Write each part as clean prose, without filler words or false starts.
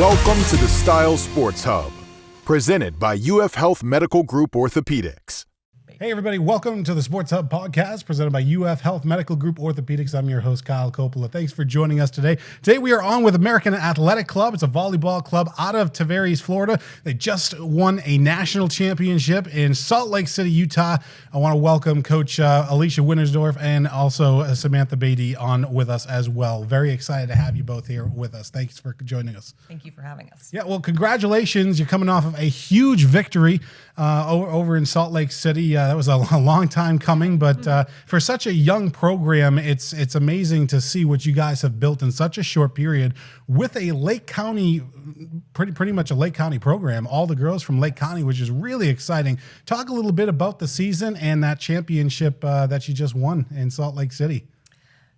Welcome to the Style Sports Hub, presented by UF Health Medical Group Orthopaedics. Hey everybody, welcome to the Sports Hub podcast presented by UF Health Medical Group Orthopaedics. I'm your host, Kyle Coppola. Thanks for joining us today. Today we are on with American Athletic Club. It's a volleyball club out of Tavares, Florida. They just won a national championship in Salt Lake City, Utah. I want to welcome Coach Alisha Wintersdorf and also Samantha Beatty on with us as well. Very excited to have you both here with us. Thanks for joining us. Thank you for having us. Yeah, well, congratulations. You're coming off of a huge victory over in Salt Lake City. That was a long time coming, but for such a young program, it's amazing to see what you guys have built in such a short period with a Lake County, pretty much a Lake County program, all the girls from Lake County, which is really exciting. Talk a little bit about the season and that championship that you just won in Salt Lake City.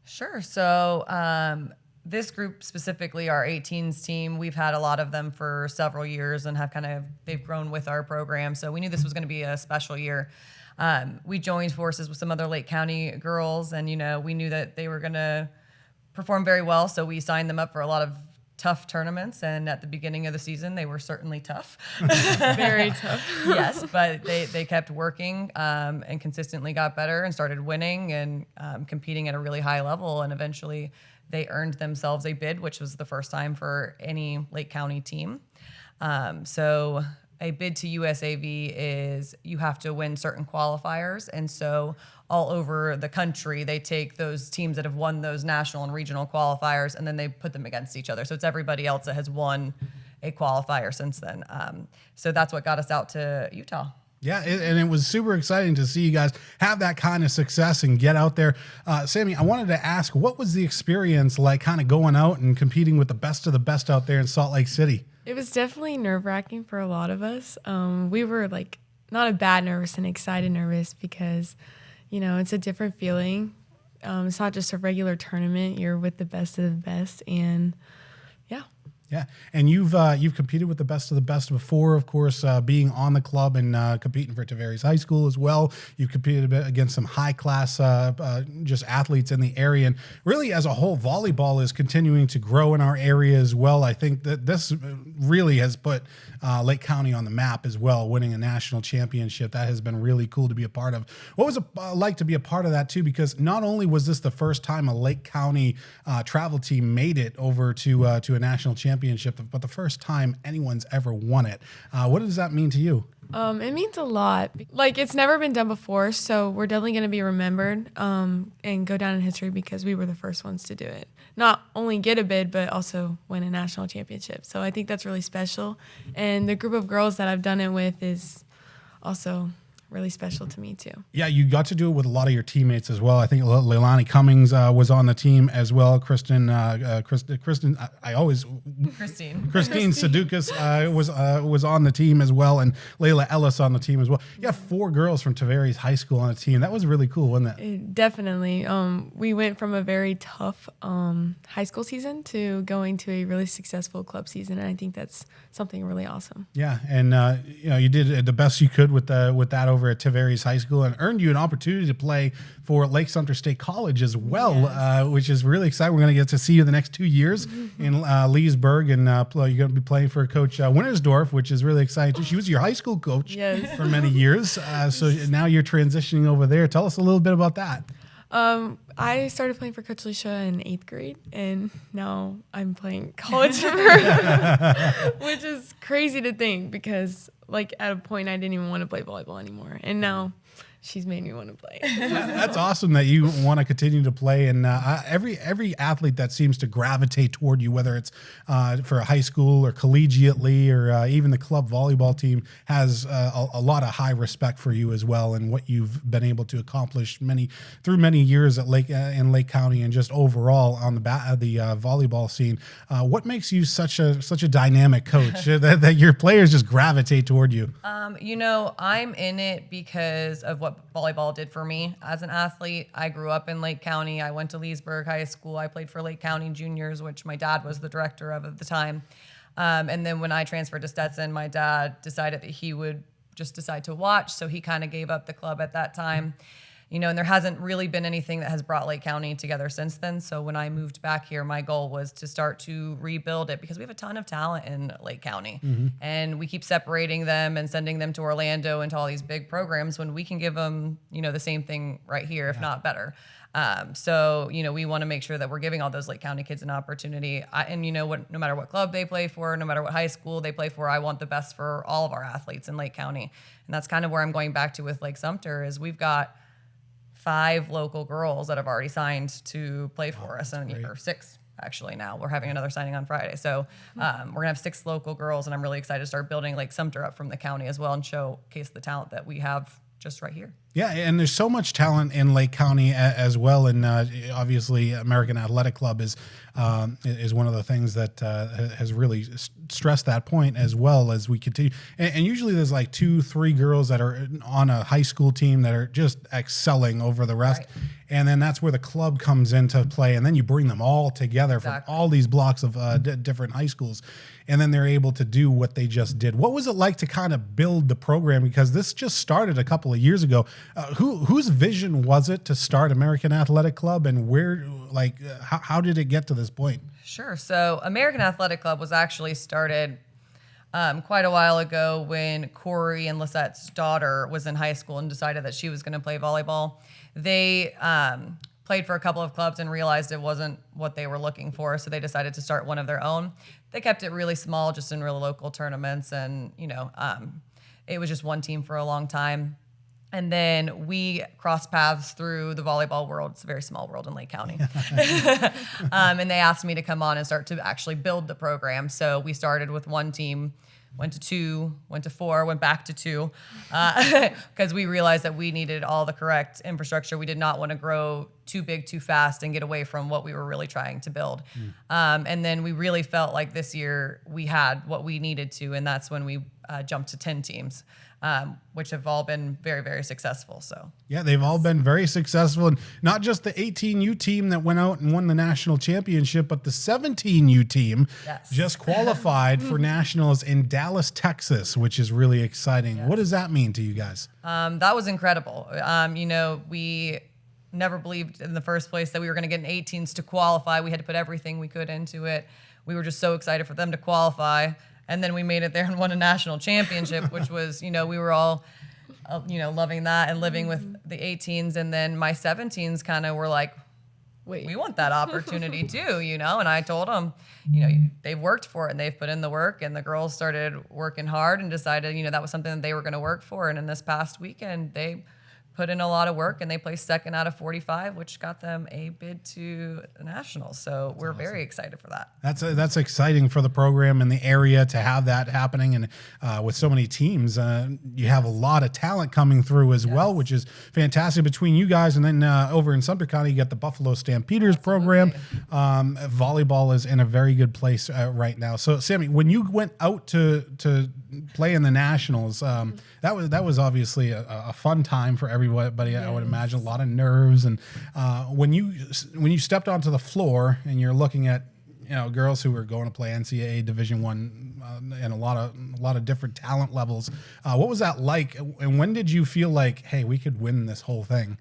Sure. So this group specifically, our 18s team, we've had a lot of them for several years and they've grown with our program. So we knew this was going to be a special year. We joined forces with some other Lake County girls, and we knew that they were going to perform very well, so we signed them up for a lot of tough tournaments. And at the beginning of the season, they were certainly tough. Very tough. Yes, but they kept working and consistently got better and started winning and competing at a really high level. And eventually, they earned themselves a bid, which was the first time for any Lake County team. So a bid to USAV is you have to win certain qualifiers. And so all over the country, they take those teams that have won those national and regional qualifiers, and then they put them against each other. So it's everybody else that has won a qualifier since then. So that's what got us out to Utah. Yeah, and it was super exciting to see you guys have that kind of success and get out there. Sammy, I wanted to ask, what was the experience like kind of going out and competing with the best of the best out there in Salt Lake City? It was definitely nerve-wracking for a lot of us. We were not a bad nervous and excited nervous because, it's a different feeling. It's not just a regular tournament. You're with the best of the best, and yeah. Yeah, and you've competed with the best of the best before, of course, being on the club and competing for Tavares High School as well. You've competed a bit against some high-class just athletes in the area. And really, as a whole, volleyball is continuing to grow in our area as well. I think that this really has put Lake County on the map as well, winning a national championship. That has been really cool to be a part of. What was it like to be a part of that, too? Because not only was this the first time a Lake County travel team made it over to a national championship, but the first time anyone's ever won it. What does that mean to you? It means a lot. It's never been done before, so we're definitely going to be remembered and go down in history because we were the first ones to do it. Not only get a bid, but also win a national championship. So I think that's really special. And the group of girls that I've done it with is also really special to me too. Yeah, you got to do it with a lot of your teammates as well. I think Leilani Cummings was on the team as well. Christine Sedukas was on the team as well, and Layla Ellis on the team as well. You have 4 girls from Tavares High School on the team. That was really cool, wasn't it? Definitely. We went from a very tough high school season to going to a really successful club season, and I think that's something really awesome. Yeah, and you did the best you could with that over at Tavares High School, and earned you an opportunity to play for Lake Sumter State College as well, yes. Which is really exciting. We're going to get to see you the next 2 years in Leesburg, and you're going to be playing for Coach Wintersdorf, which is really exciting. She was your high school coach for many years, so now you're transitioning over there. Tell us a little bit about that. I started playing for Coach Alisha in 8th grade, and now I'm playing college for her, which is crazy to think because, at a point, I didn't even want to play volleyball anymore, and now she's made me want to play. That's awesome that you want to continue to play, and every athlete that seems to gravitate toward you, whether it's for high school or collegiately or even the club volleyball team, has a lot of high respect for you as well, and what you've been able to accomplish through many years at in Lake County and just overall on the volleyball scene. What makes you such a dynamic coach that your players just gravitate toward you? I'm in it because of what volleyball did for me as an athlete. I grew up in Lake County. I went to Leesburg High School. I played for Lake County Juniors, which my dad was the director of at the time. And then when I transferred to Stetson, my dad decided that he would just decide to watch, so he kind of gave up the club at that time. and there hasn't really been anything that has brought Lake County together since then. So when I moved back here, my goal was to start to rebuild it because we have a ton of talent in Lake County, and we keep separating them and sending them to Orlando and to all these big programs when we can give them, the same thing right here, if not better. So we want to make sure that we're giving all those Lake County kids an opportunity. No matter what club they play for, no matter what high school they play for, I want the best for all of our athletes in Lake County. And that's kind of where I'm going back to with Lake Sumter is we've got 5 local girls that have already signed to play for us, or 6 actually now. We're having another signing on Friday. So we're going to have 6 local girls, and I'm really excited to start building Lake Sumter up from the county as well and showcase the talent that we have just right here. Yeah, and there's so much talent in Lake County as well, and obviously American Athletic Club is one of the things that has really stressed that point as well as we continue. And usually there's like 2-3 girls that are on a high school team that are just excelling over the rest. Right. And then that's where the club comes into play, and then you bring them all together from all these blocks of different high schools, and then they're able to do what they just did. What was it like to kind of build the program? Because this just started a couple of years ago. Whose vision was it to start American Athletic Club, and how did it get to this point? Sure. So American Athletic Club was actually started quite a while ago when Corey and Lisette's daughter was in high school and decided that she was going to play volleyball. They played for a couple of clubs and realized it wasn't what they were looking for, so they decided to start one of their own. They kept it really small, just in real local tournaments, and it was just one team for a long time. And then we crossed paths through the volleyball world. It's a very small world in Lake County. And they asked me to come on and start to actually build the program. So we started with one team, went to 2, went to 4, went back to 2, because we realized that we needed all the correct infrastructure. We did not want to grow too big too fast and get away from what we were really trying to build. And then we really felt like this year we had what we needed to, and that's when we jumped to 10 teams. Which have all been very, very successful. So yeah, they've all been very successful, and not just the 18U team that went out and won the national championship, but the 17U team just qualified for nationals in Dallas, Texas, which is really exciting. Yes. What does that mean to you guys? That was incredible. We never believed in the first place that we were going to get an 18s to qualify. We had to put everything we could into it. We were just so excited for them to qualify. And then we made it there and won a national championship, which was, we were all, loving that and living with the 18s. And then my 17s kind of were like, wait, we want that opportunity too, And I told them, they've worked for it and they've put in the work. And the girls started working hard and decided, that was something that they were going to work for. And in this past weekend, they put in a lot of work and they placed 2nd out of 45, which got them a bid to the nationals. So we're very excited for that. That's exciting for the program and the area to have that happening. And with so many teams, you have a lot of talent coming through as well, which is fantastic between you guys. And then over in Sumter County, you got the Buffalo Stampeders program. Volleyball is in a very good place right now. So Sammi, when you went out to play in the nationals, that was obviously a fun time for everybody. I would imagine a lot of nerves. And when you stepped onto the floor and you're looking at girls who are going to play NCAA Division I and a lot of different talent levels, what was that like? And when did you feel like, hey, we could win this whole thing?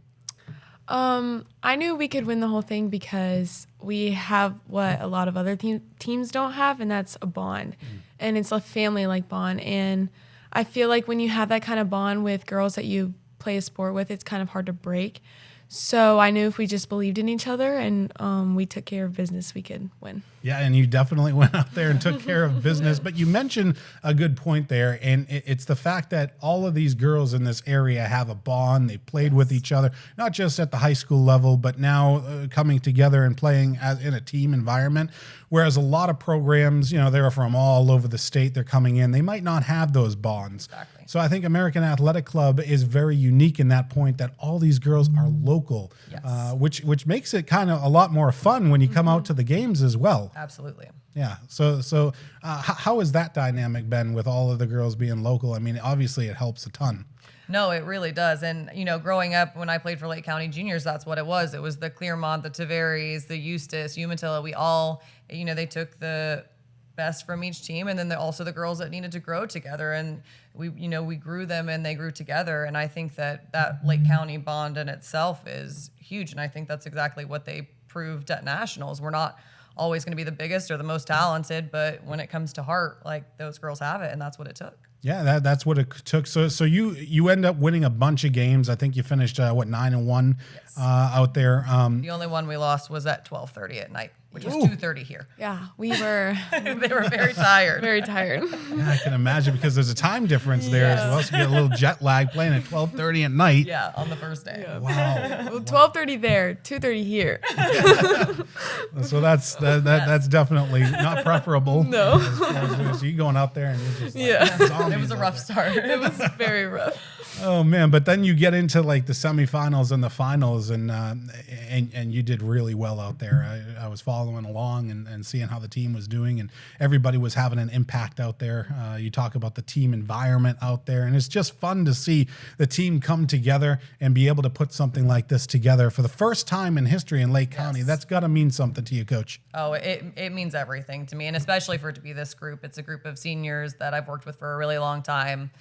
I knew we could win the whole thing because we have what a lot of other teams don't have, and that's a bond. And it's a family-like bond. And I feel like when you have that kind of bond with girls that you play a sport with, it's kind of hard to break. So I knew if we just believed in each other and we took care of business, we could win. Yeah, and you definitely went out there and took care of business. But you mentioned a good point there, and it's the fact that all of these girls in this area have a bond. They played with each other, not just at the high school level, but now coming together and playing in a team environment. Whereas a lot of programs, they're from all over the state. They're coming in. They might not have those bonds. Exactly. So I think American Athletic Club is very unique in that point that all these girls are local, which makes it kind of a lot more fun when you come out to the games as well. Absolutely. Yeah. So how has that dynamic been with all of the girls being local? I mean, obviously it helps a ton. No, it really does. And, growing up when I played for Lake County Juniors, that's what it was. It was the Clearmont, the Tavares, the Eustis, Umatilla. We all, they took the best from each team, and then also the girls that needed to grow together, and we grew them and they grew together. And I think that Lake County bond in itself is huge, and I think that's exactly what they proved at nationals. We're not always going to be the biggest or the most talented, but when it comes to heart, like, those girls have it, and that's what it took. Yeah, that's what it took. So you end up winning a bunch of games. I think you finished 9-1 out there. The only one we lost was at 12:30 at night, which was 2:30 here. Yeah, we were. They were very tired. Very tired. Yeah, I can imagine, because there's a time difference there as well. So you get a little jet lag playing at 12:30 at night. Yeah, on the first day. Yeah. Wow. Well, 12:30 there, 2:30 here. So that's definitely not preferable. No. So you going out there and you're just like, Yeah. It was a rough start. It was very rough. Oh man, but then you get into like the semifinals and the finals, and you did really well out there. I was following along and seeing how the team was doing, and everybody was having an impact out there. You talk about the team environment out there, and it's just fun to see the team come together and be able to put something like this together for the first time in history in Lake County. That's got to mean something to you, Coach. Oh, it means everything to me, and especially for it to be this group. It's a group of seniors that I've worked with for a really long time.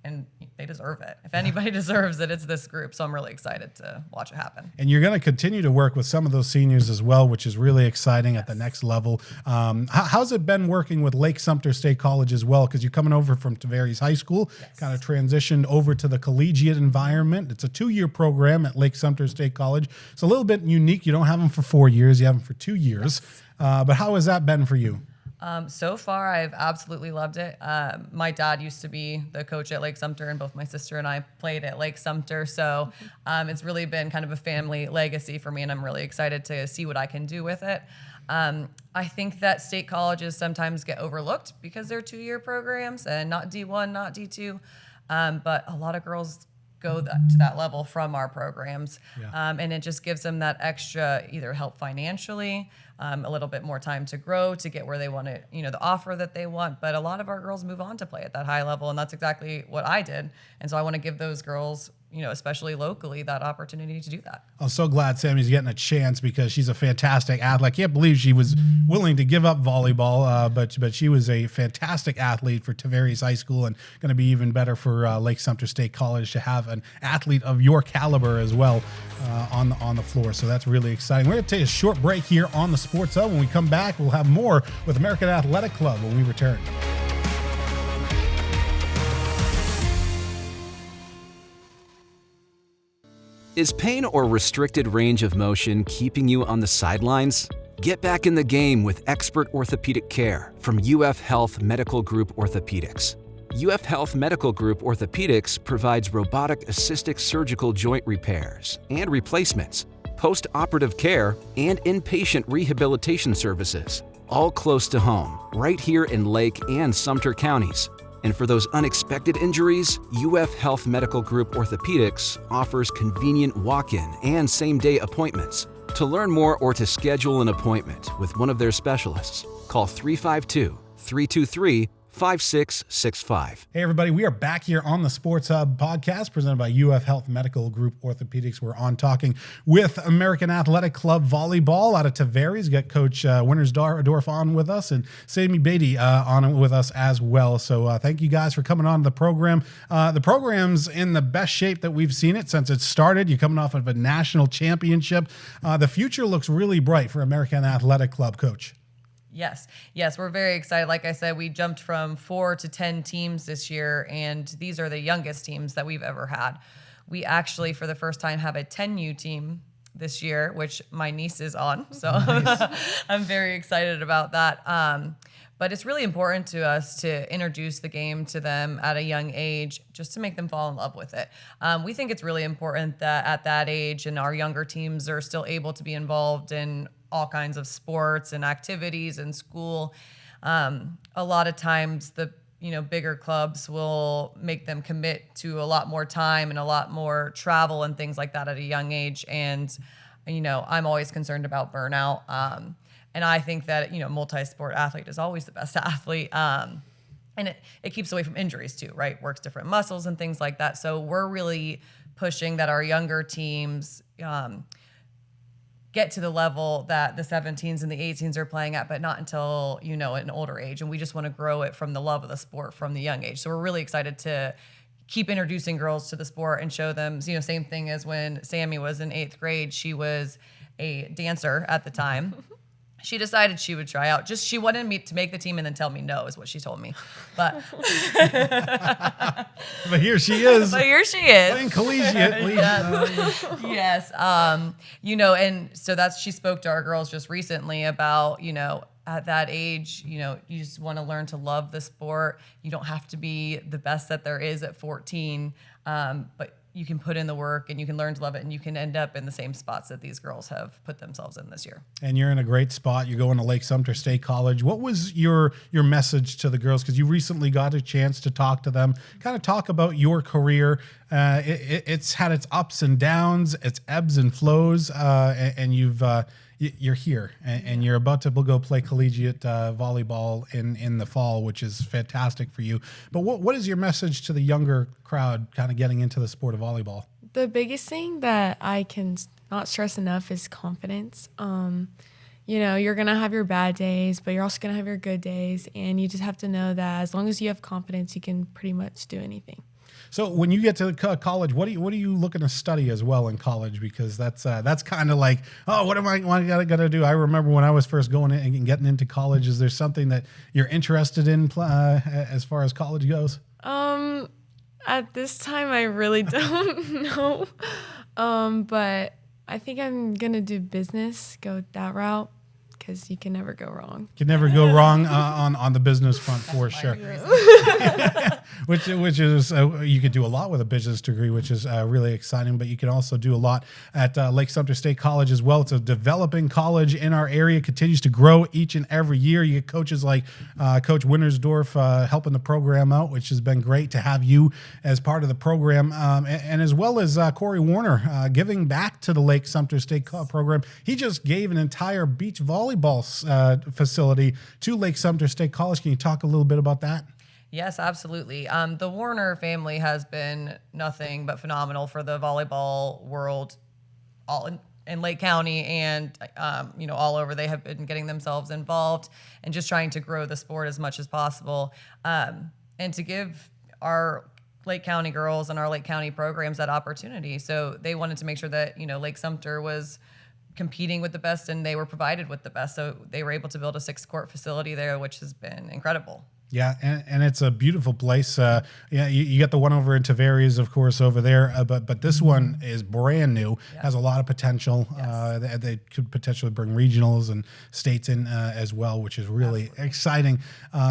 And they deserve it. If anybody deserves it, it's this group. So I'm really excited to watch it happen. And you're going to continue to work with some of those seniors as well, which is really exciting at the next level. How's it been working with Lake Sumter State College as well? Because you're coming over from Tavares High School, kind of transitioned over to the collegiate environment. It's a 2-year program at Lake Sumter State College. It's a little bit unique. You don't have them for 4 years. You have them for 2 years. But how has that been for you? So far, I've absolutely loved it. My dad used to be the coach at Lake Sumter, and both my sister and I played at Lake Sumter. So it's really been kind of a family legacy for me, and I'm really excited to see what I can do with it. I think that state colleges sometimes get overlooked because they're 2-year programs and not D1, not D2. But a lot of girls go to that level from our programs. And it just gives them that extra either help financially, a little bit more time to grow, to get where they want to, the offer that they want. But a lot of our girls move on to play at that high level, and that's exactly what I did. And so I want to give those girls, especially locally, that opportunity to do that. I'm so glad Sammy's getting a chance, because she's a fantastic athlete. I can't believe she was willing to give up volleyball, but she was a fantastic athlete for Tavares High School, and going to be even better for Lake Sumter State College to have an athlete of your caliber as well on the floor. So that's really exciting. We're going to take a short break here on the Sports Hub. When we come back, we'll have more with American Athletic Club when we return. Is pain or restricted range of motion keeping you on the sidelines? Get back in the game with expert orthopedic care from UF Health Medical Group Orthopaedics. UF Health Medical Group Orthopaedics provides robotic-assisted surgical joint repairs and replacements, post-operative care, and inpatient rehabilitation services, all close to home, right here in Lake and Sumter counties. And for those unexpected injuries, UF Health Medical Group Orthopaedics offers convenient walk-in and same-day appointments. To learn more or to schedule an appointment with one of their specialists, call 352-323-5665. Hey everybody, we are back here on the Sports Hub podcast presented by UF Health Medical Group Orthopaedics. We're on talking with American Athletic Club Volleyball out of Tavares. We got Coach Wintersdorf on with us, and Sammi Beatty on with us as well. So thank you guys for coming on the program. The program's in the best shape that we've seen it since it started. You're coming off of a national championship. The future looks really bright for American Athletic Club, Coach. Yes, we're very excited. Like I said, we jumped from 4 to 10 teams this year, and these are the youngest teams that we've ever had. We actually, for the first time, have a 10U team this year, which my niece is on. So nice. I'm very excited about that. But it's really important to us to introduce the game to them at a young age, just to make them fall in love with it. We think it's really important that at that age and our younger teams are still able to be involved in all kinds of sports and activities in school. A lot of times the bigger clubs will make them commit to a lot more time and a lot more travel and things like that at a young age. And I'm always concerned about burnout. And I think that multi-sport athlete is always the best athlete. And it keeps away from injuries too, right? Works different muscles and things like that. So we're really pushing that our younger teams get to the level that the 17s and the 18s are playing at, but not until, an older age. And we just want to grow it from the love of the sport from the young age. So we're really excited to keep introducing girls to the sport and show them, same thing as when Sammi was in 8th grade. She was a dancer at the time. She decided she would try out. She wanted me to make the team and then tell me no, is what she told me. But but here she is. Playing collegiate. Yes. And so she spoke to our girls just recently about, at that age, you just want to learn to love the sport. You don't have to be the best that there is at 14, but you can put in the work and you can learn to love it, and you can end up in the same spots that these girls have put themselves in this year. And you're in a great spot. You're going to Lake Sumter State College. What was your message to the girls? Because you recently got a chance to talk to them, kind of talk about your career. It's had its ups and downs, its ebbs and flows, and you're here and you're about to go play collegiate volleyball in the fall, which is fantastic for you. But what is your message to the younger crowd kind of getting into the sport of volleyball? The biggest thing that I can not stress enough is confidence. You're going to have your bad days, but you're also going to have your good days. And you just have to know that as long as you have confidence, you can pretty much do anything. So when you get to college, what are you looking to study as well in college? Because that's kind of like, what am I gonna do? I remember when I was first going in and getting into college. Is there something that you're interested in as far as college goes? At this time, I really don't know. But I think I'm gonna do business, go that route, because you can never go wrong. Can never go wrong on the business front for sure. which is you could do a lot with a business degree, which is really exciting. But you can also do a lot at Lake Sumter State College as well. It's a developing college in our area. It continues to grow each and every year. You get coaches like Coach Wintersdorf helping the program out, which has been great to have you as part of the program, and as well as Corey Warner giving back to the Lake Sumter State program. He just gave an entire beach volleyball facility to Lake Sumter State College. Can you talk a little bit about that? Yes, absolutely. The Warner family has been nothing but phenomenal for the volleyball world, all in Lake County and all over. They have been getting themselves involved and just trying to grow the sport as much as possible, and to give our Lake County girls and our Lake County programs that opportunity. So they wanted to make sure that Lake Sumter was competing with the best, and they were provided with the best. So they were able to build a 6-court facility there, which has been incredible. Yeah, and it's a beautiful place. You got the one over in Tavares, of course, over there, but this one is brand new, has a lot of potential. Yes. They could potentially bring regionals and states in as well, which is really exciting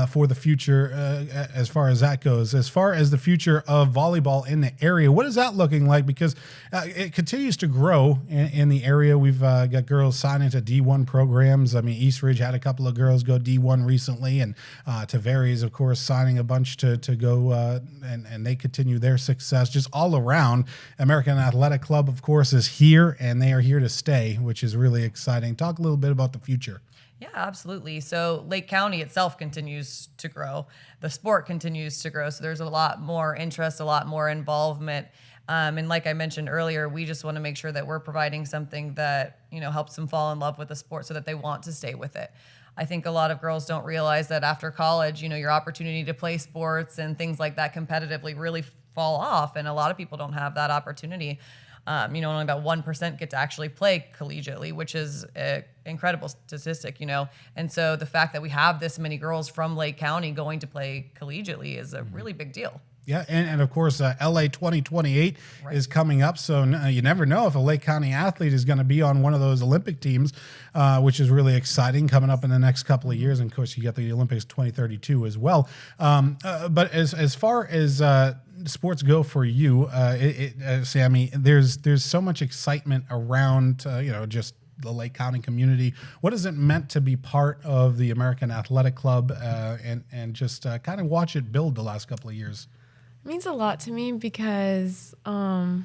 for the future as far as that goes. As far as the future of volleyball in the area, what is that looking like? Because it continues to grow in the area. We've got girls signing to D1 programs. I mean, East Ridge had a couple of girls go D1 recently, and Tavares, of course, signing a bunch to go, and they continue their success just all around. American Athletic Club, of course, is here, and they are here to stay, which is really exciting. Talk a little bit about the future. Yeah, absolutely. So Lake County itself continues to grow. The sport continues to grow. So there's a lot more interest, a lot more involvement. And like I mentioned earlier, we just want to make sure that we're providing something that, helps them fall in love with the sport so that they want to stay with it. I think a lot of girls don't realize that after college, your opportunity to play sports and things like that competitively really fall off. And a lot of people don't have that opportunity. Only about 1% get to actually play collegiately, which is an incredible statistic, And so the fact that we have this many girls from Lake County going to play collegiately is a really big deal. Yeah, and of course, LA 2028 is coming up, so you never know if a Lake County athlete is going to be on one of those Olympic teams, which is really exciting coming up in the next couple of years. And of course, you got the Olympics 2032 as well. But as far as sports go for you, Sammi, there's so much excitement around, just the Lake County community. What has it meant to be part of the American Athletic Club and just kind of watch it build the last couple of years? It means a lot to me because I've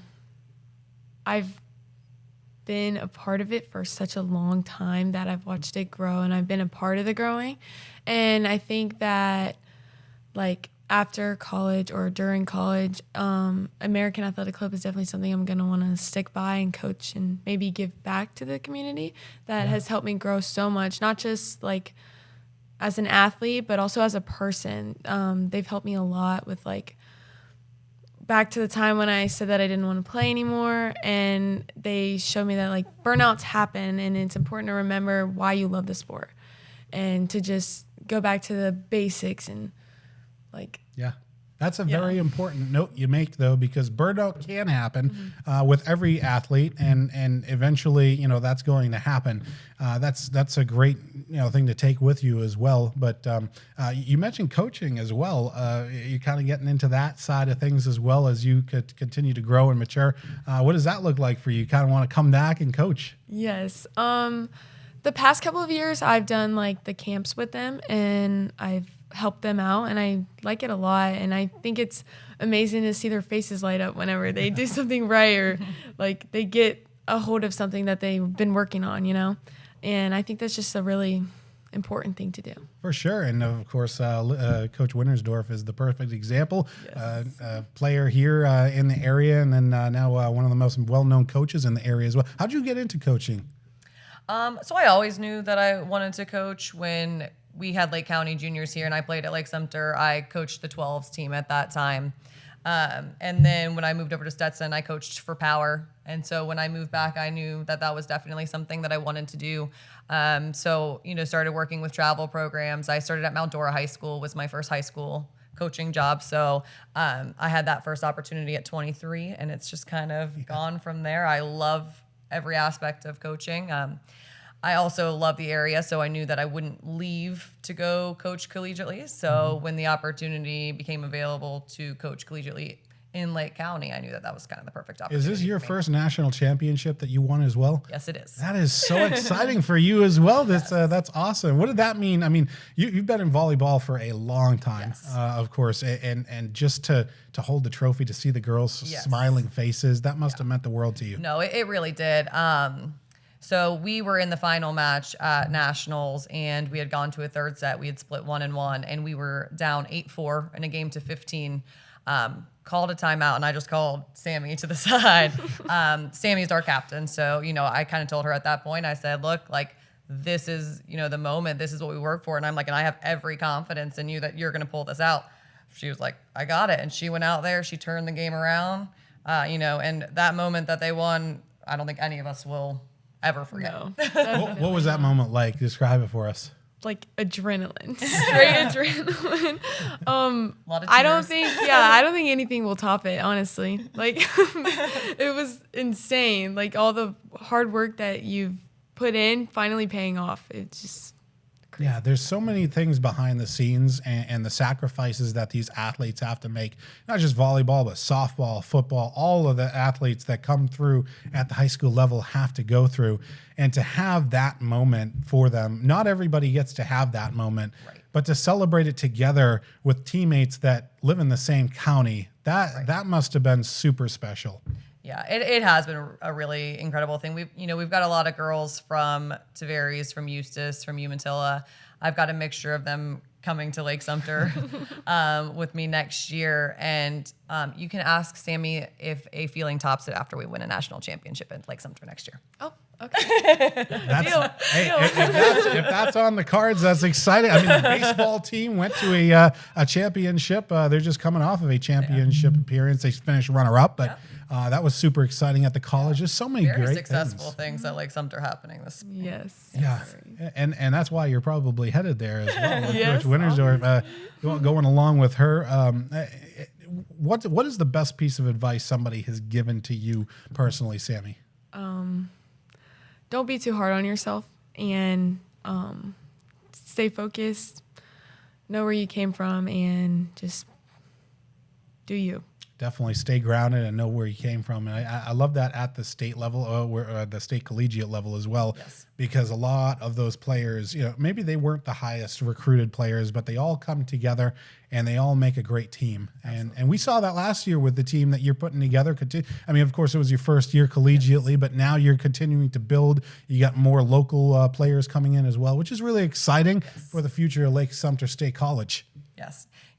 been a part of it for such a long time that I've watched it grow, and I've been a part of the growing. And I think that, after college or during college, American Athletic Club is definitely something I'm going to want to stick by and coach and maybe give back to the community that has helped me grow so much, not just like as an athlete, but also as a person. They've helped me a lot with like back to the time when I said that I didn't want to play anymore, and they showed me that like burnouts happen and it's important to remember why you love the sport and to just go back to the basics and like. Yeah. That's a very important note you make, though, because burnout can happen with every athlete, and eventually, you know, that's going to happen. That's a great, you know, thing to take with you as well. But you mentioned coaching as well. You're kind of getting into that side of things as well as you could continue to grow and mature. What does that look like for you? Kind of want to come back and coach? Yes. The past couple of years, I've done like the camps with them, and I've help them out, and I like it a lot, and I think it's amazing to see their faces light up whenever they do something right or like they get a hold of something that they've been working on, you know, and I think that's just a really important thing to do. For sure. And of course, Coach Wintersdorf is the perfect example. Yes. Player here in the area, and then now one of the most well-known coaches in the area as well. How'd you get into coaching? So I always knew that I wanted to coach. When we had Lake County juniors here and I played at Lake Sumter, I coached the 12s team at that time. And then when I moved over to Stetson, I coached for Power. And so when I moved back, I knew that that was definitely something that I wanted to do. So, you know, started working with travel programs. I started at Mount Dora High School, was my first high school coaching job. So I had that first opportunity at 23, and it's just kind of gone from there. I love every aspect of coaching. I also love the area, so I knew that I wouldn't leave to go coach collegiately. So when the opportunity became available to coach collegiately in Lake County, I knew that that was kind of the perfect opportunity. Is this your for me. first national championship that you won as well? Yes, it is. That is so exciting for you as well. That's awesome. What did that mean? I mean, you've been in volleyball for a long time, of course, and just to hold the trophy, to see the girls' smiling faces, that must have meant the world to you. No, it really did. So we were in the final match at Nationals, and we had gone to a third set. We had split 1-1, and we were down 8-4 in a game to 15. Called a timeout, and I just called Sammi to the side. Sammy's our captain, so, you know, I kind of told her at that point, I said, look, like, this is, you know, the moment. This is what we work for. And I'm like, and I have every confidence in you that you're going to pull this out. She was like, I got it. And she went out there. She turned the game around, you know, and that moment that they won, I don't think any of us will ever forget. No, What was that moment like? Describe it for us. like adrenaline, straight adrenaline. A lot of I don't tears. think, I don't think anything will top it, honestly. Like, it was insane. Like, all the hard work that you've put in finally paying off. It's just crazy. Yeah, there's so many things behind the scenes and the sacrifices that these athletes have to make, not just volleyball, but softball, football, all of the athletes that come through at the high school level have to go through. And to have that moment for them, not everybody gets to have that moment, but to celebrate it together with teammates that live in the same county, that must have been super special. Yeah, it has been a really incredible thing. We've got a lot of girls from Tavares, from Eustis, from Umatilla. I've got a mixture of them coming to Lake Sumter with me next year. And you can ask Sammi if a feeling tops it after we win a national championship in Lake Sumter next year. Oh, okay. If that's on the cards, that's exciting. I mean, the baseball team went to a championship. They're just coming off of a championship appearance. They finished runner-up, but that was super exciting at the college. There's so many Very great successful things at Lake Sumter happening this. Yes. Yeah, and that's why you're probably headed there as well. With Yes, Coach Wintersdorf, going along with her. What is the best piece of advice somebody has given to you personally, Sammi? Don't be too hard on yourself, and stay focused, know where you came from, and just do you. Definitely stay grounded and know where you came from. And I love that at the state level, or the state collegiate level as well, because a lot of those players, you know, maybe they weren't the highest recruited players, but they all come together and they all make a great team. And we saw that last year with the team that you're putting together. I mean, of course, it was your first year collegiately, but now you're continuing to build. You got more local players coming in as well, which is really exciting for the future of Lake Sumter State College.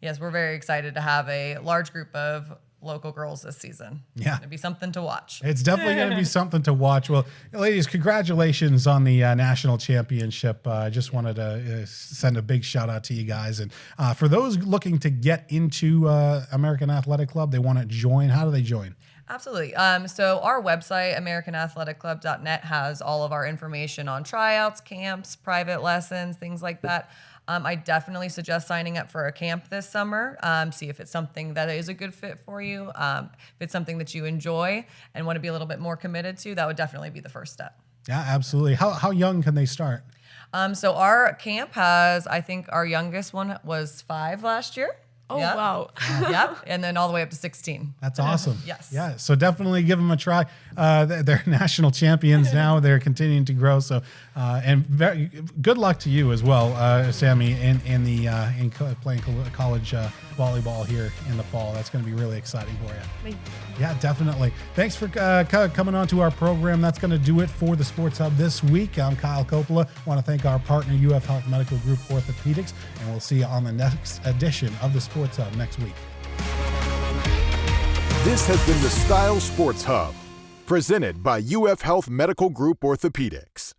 Yes, we're very excited to have a large group of local girls this season. Yeah. It'll be something to watch. It's definitely going to be something to watch. Well, ladies, congratulations on the national championship. I just wanted to send a big shout out to you guys. And for those looking to get into American Athletic Club, they want to join. How do they join? Absolutely. So our website, AmericanAthleticClub.net, has all of our information on tryouts, camps, private lessons, things like that. I definitely suggest signing up for a camp this summer. See if it's something that is a good fit for you. If it's something that you enjoy and want to be a little bit more committed to, that would definitely be the first step. Yeah, absolutely. How young can they start? So our camp has, I think our youngest one was 5 last year. Oh, Yep. wow. Yep. And then all the way up to 16. That's awesome. Yes. Yeah. So definitely give them a try. They're national champions now. They're continuing to grow. So, and very good luck to you as well, Sammi, in playing college volleyball here in the fall. That's going to be really exciting for you. Thank you. Yeah, definitely. Thanks for coming on to our program. That's going to do it for the Sports Hub this week. I'm Kyle Coppola. I want to thank our partner, UF Health Medical Group Orthopaedics, and we'll see you on the next edition of the Sports Hub next week. This has been the Style Sports Hub, presented by UF Health Medical Group Orthopaedics.